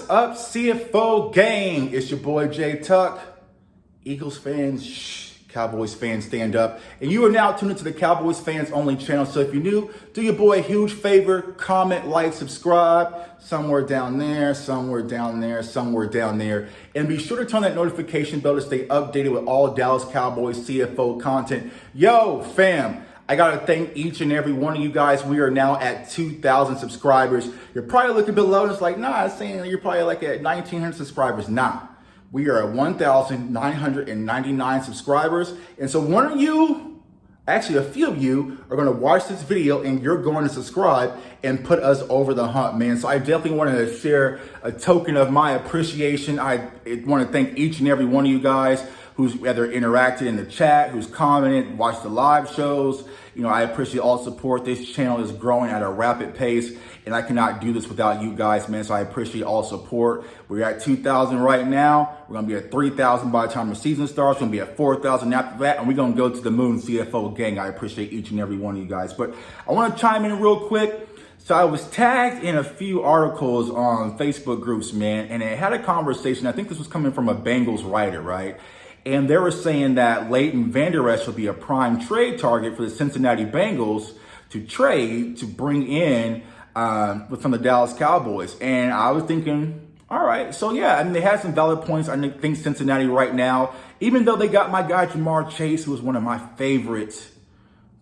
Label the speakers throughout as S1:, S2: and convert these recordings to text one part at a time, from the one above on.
S1: up, CFO gang? It's your boy Jay Tuck. Eagles fans, shh. Cowboys fans, stand up. And you are now tuned into the Cowboys fans only channel. So if you're new, do your boy a huge favor. Comment, like, subscribe. Somewhere down there, somewhere down there, somewhere down there. And be sure to turn that notification bell to stay updated with all Dallas Cowboys CFO content. Yo, fam. I got to thank each and every one of you guys. We are now at 2,000 subscribers. You're probably looking below and it's like, nah, it's saying you're probably like at 1,900 subscribers. Nah, we are at 1,999 subscribers. And so one of you, actually a few of you, are going to watch this video and you're going to subscribe and put us over the hump, man. So I definitely wanted to share a token of my appreciation. I want to thank each and every one of you guys who's either interacted in the chat, who's commented, watched the live shows. You know, I appreciate all the support. This channel is growing at a rapid pace, and I cannot do this without you guys, man. So I appreciate all the support. We're at 2,000 right now. We're gonna be at 3,000 by the time the season starts. We're gonna be at 4,000 after that, and we're gonna go to the moon, CFO gang. I appreciate each and every one of you guys. But I wanna chime in real quick. So I was tagged in a few articles on Facebook groups, man, and it had a conversation. I think this was coming from a Bengals writer, right? And they were saying that Leighton Vander Esch will be a prime trade target for the Cincinnati Bengals to trade to bring in from the Dallas Cowboys. And I was thinking, all right, so yeah, I mean, they had some valid points. I think Cincinnati right now, even though they got my guy Jamar Chase, who was one of my favorite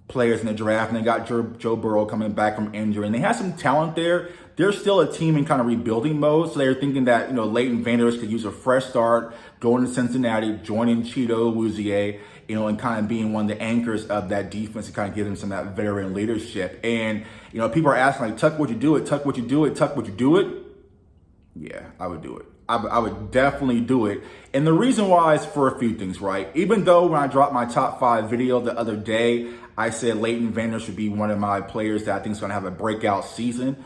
S1: players in the draft, and they got Joe Burrow coming back from injury, and they had some talent there. They're still a team in kind of rebuilding mode, so they're thinking that, you know, Leighton Vander Esch could use a fresh start, going to Cincinnati, joining Cheeto Awuzie, you know, and kind of being one of the anchors of that defense to kind of give them some of that veteran leadership. And, you know, people are asking, like, Tuck, would you do it? Tuck, would you do it? Tuck, would you do it? Yeah, I would do it. I would definitely do it. And the reason why is for a few things, right? Even though when I dropped my top 5 video the other day, I said Leighton Vander Esch should be one of my players that I think is going to have a breakout season.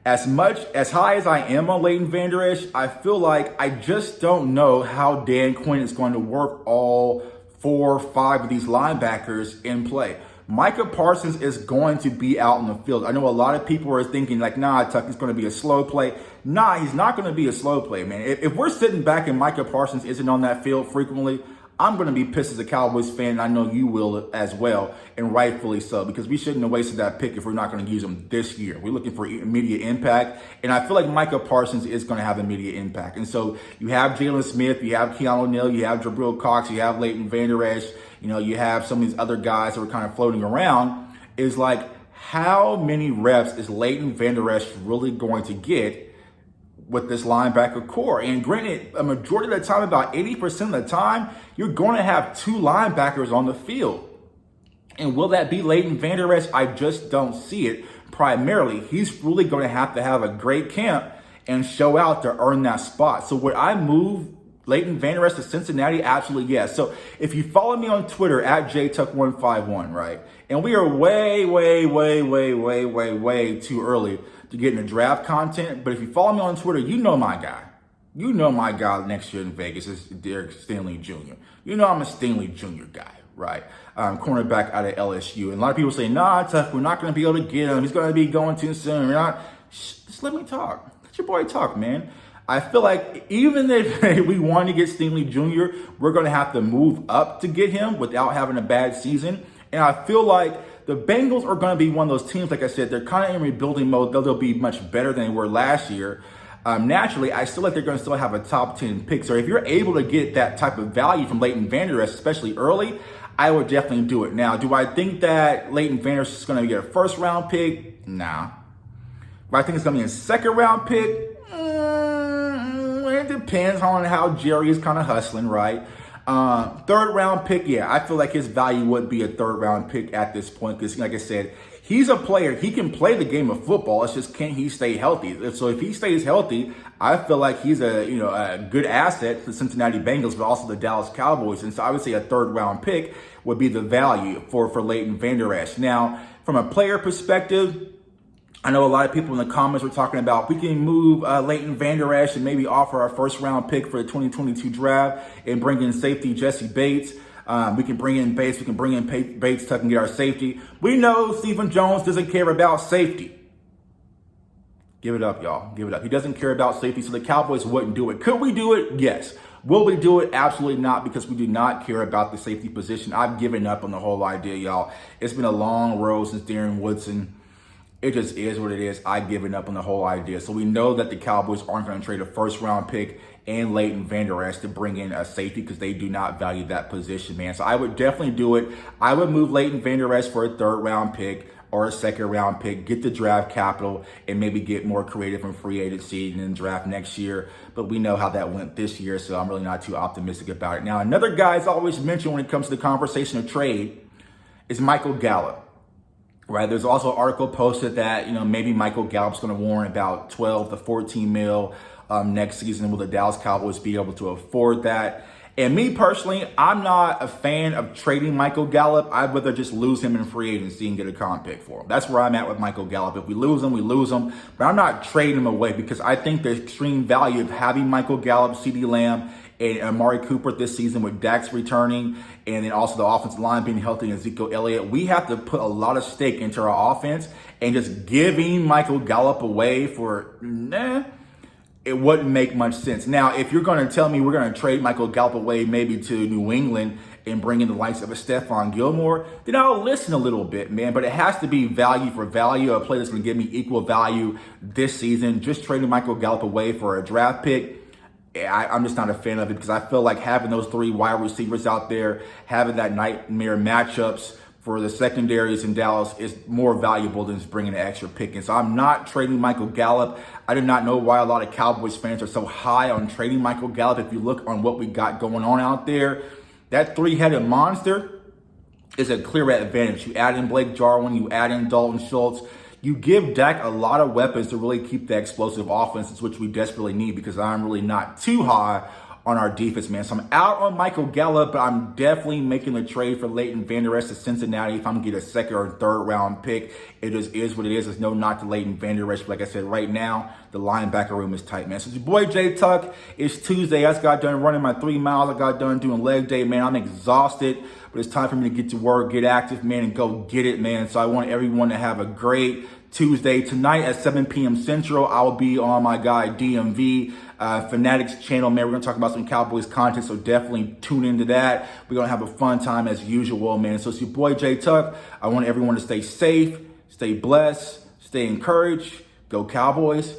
S1: As high as I am on Leighton Vander Esch, I feel like I just don't know how Dan Quinn is going to work all 4 or 5 of these linebackers in play. Micah Parsons is going to be out in the field. I know a lot of people are thinking like, nah, Tuck, he's going to be a slow play. Nah, he's not going to be a slow play, man. If we're sitting back and Micah Parsons isn't on that field frequently, I'm going to be pissed as a Cowboys fan, and I know you will as well, and rightfully so, because we shouldn't have wasted that pick if we're not going to use him this year. We're looking for immediate impact, and I feel like Micah Parsons is going to have immediate impact. And so you have Jalen Smith, you have Keanu O'Neal, you have Jabril Cox, you have Leighton Vander Esch, you know, you have some of these other guys that are kind of floating around. Is like, how many reps is Leighton Vander Esch really going to get with this linebacker core? And granted, a majority of the time, about 80% of the time, you're going to have 2 linebackers on the field. And will that be Leighton Vander Esch? I just don't see it. Primarily, he's really going to have a great camp and show out to earn that spot. So would I move Leighton Vander Esch to Cincinnati? Absolutely, yes. So if you follow me on Twitter at JTuck151, right? And we are way too early to get into draft content. But if you follow me on Twitter, you know my guy. You know my guy next year in Vegas is Derek Stingley Jr. You know I'm a Stingley Jr. guy, right? Cornerback out of LSU. And a lot of people say, nah, Tuck, we're not going to be able to get him. He's going to be going too soon. We're not. Just let me talk. Let your boy talk, man. I feel like even if we want to get Stingley Jr., we're going to have to move up to get him without having a bad season. And I feel like the Bengals are going to be one of those teams, like I said, they're kind of in rebuilding mode, though they'll be much better than they were last year. Naturally, I still like they're going to still have a top 10 pick. So if you're able to get that type of value from Leighton Vander Esch, especially early, I would definitely do it. Now, do I think that Leighton Vander Esch is going to get a first-round pick? Nah. But I think it's going to be a second-round pick. It depends on how Jerry is kind of hustling, right? 3rd round pick, yeah, I feel like his value would be a 3rd round pick at this point because, like I said, he's a player. He can play the game of football. It's just, can he stay healthy? So if he stays healthy, I feel like he's a good asset to the Cincinnati Bengals, but also the Dallas Cowboys. And so I would say a 3rd round pick would be the value for Leighton Vander Esch. Now, from a player perspective, I know a lot of people in the comments were talking about we can move Leighton Vander Esch and maybe offer our 1st round pick for the 2022 draft and bring in safety Jesse Bates. We can bring in Bates. We can bring in Bates, Tuck, and get our safety. We know Stephen Jones doesn't care about safety. Give it up, y'all. Give it up. He doesn't care about safety, so the Cowboys wouldn't do it. Could we do it? Yes. Will we do it? Absolutely not, because we do not care about the safety position. I've given up on the whole idea, y'all. It's been a long road since Darren Woodson. It just is what it is. I've given up on the whole idea. So we know that the Cowboys aren't going to trade a first-round pick and Leighton Vander Esch to bring in a safety because they do not value that position, man. So I would definitely do it. I would move Leighton Vander Esch for a third-round pick or a second-round pick, get the draft capital, and maybe get more creative in free agency and then draft next year. But we know how that went this year, so I'm really not too optimistic about it. Now, another guy is always mentioned when it comes to the conversation of trade is Michael Gallup. Right, there's also an article posted that, maybe Michael Gallup's going to warrant about 12 to 14 mil next season. Will the Dallas Cowboys be able to afford that? And me personally, I'm not a fan of trading Michael Gallup. I'd rather just lose him in free agency and get a comp pick for him. That's where I'm at with Michael Gallup. If we lose him, we lose him. But I'm not trading him away because I think the extreme value of having Michael Gallup, CeeDee Lamb, and Amari Cooper this season with Dax returning, and then also the offensive line being healthy and Ezekiel Elliott, we have to put a lot of stake into our offense, and just giving Michael Gallup away for, it wouldn't make much sense. Now, if you're going to tell me we're going to trade Michael Gallup away maybe to New England and bring in the likes of a Stephon Gilmore, then I'll listen a little bit, man. But it has to be value for value, a player that's going to give me equal value this season. Just trading Michael Gallup away for a draft pick, I'm just not a fan of it because I feel like having those three wide receivers out there, having that nightmare matchups for the secondaries in Dallas is more valuable than just bringing an extra pick in. So I'm not trading Michael Gallup. I do not know why a lot of Cowboys fans are so high on trading Michael Gallup. If you look on what we got going on out there, that three-headed monster is a clear advantage. You add in Blake Jarwin, you add in Dalton Schultz, you give Dak a lot of weapons to really keep the explosive offenses, which we desperately need because I'm really not too high on our defense, man. So I'm out on Michael Gallup, but I'm definitely making a trade for Leighton Vander Esch to Cincinnati. If I'm going to get a second or third round pick, it just is what it is. There's no knock to Leighton Vander Esch. Like I said, right now, the linebacker room is tight, man. So your boy J Tuck, it's Tuesday. I just got done running my 3 miles. I got done doing leg day, man. I'm exhausted, but it's time for me to get to work, get active, man, and go get it, man. So I want everyone to have a great Tuesday. Tonight at 7 p.m. Central, I'll be on my guy DMV Fanatics channel, man. We're going to talk about some Cowboys content, so definitely tune into that. We're going to have a fun time as usual, man. So it's your boy J Tuck. I want everyone to stay safe, stay blessed, stay encouraged. Go Cowboys.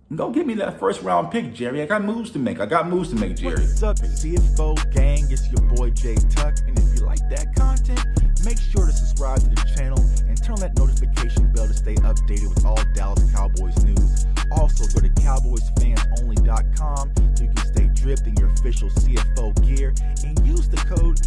S1: And go get me that first round pick, Jerry. I got moves to make. Jerry.
S2: What's up, CFO gang? It's your boy J Tuck. And if you like that content, make sure to subscribe to the channel and turn on that notification bell to stay updated with all Dallas Cowboys news. Also, go to CowboysFansOnly.com so you can stay dripped in your official CFO gear and use the code